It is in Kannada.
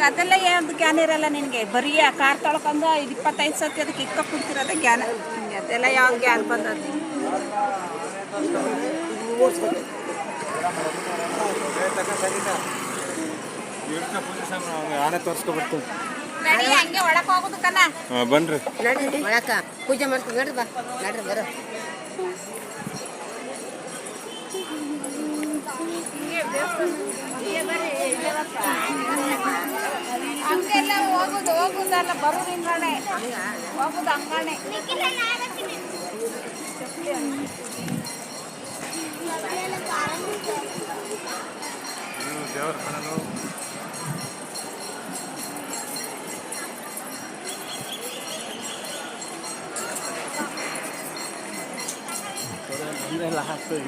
ಅದೆಲ್ಲ ಯಾವ್ದು ಜ್ಞಾನ ಇರಲ್ಲ ನಿನಗೆ. ಬರೀ ಆ ಕಾರ್ ತೊಳ್ಕೊಂಡು 25 ಸತಿ ಅದಕ್ಕೆ ಇಕ್ಕ ಕುಡ್ತಿರೋದೇ ಜ್ಞಾನ. ನಿನಗೆ ಅದೆಲ್ಲ ಯಾವ ಜ್ಞಾನ ಬಂದದ್ದು? ಆನೆ ತೋರಿಸ್ಕೊಬರ್ತೀನಿ. ನಡಿ ಹಂಗೆ ಒಳಕ್ಕೆ ಹೋಗೋದು ಕಣ. ಬನ್ರಿ ನಡ್ರಿ ಒಳಕ ಪೂಜೆ ಮಾಡ್ತೀವಿ. ನಡ್ರಿ ಬಾ ನಡ್ರಿ ಬರೋ. ಹಂಗೆಲ್ಲ ಹೋಗುದಲ್ಲ ಬರೋದು ಹಿಂಗಣೆ ಹೋಗುದು ಹಂಗಣೆ. ದೇವರ ಕಣನು Ini lah hasil.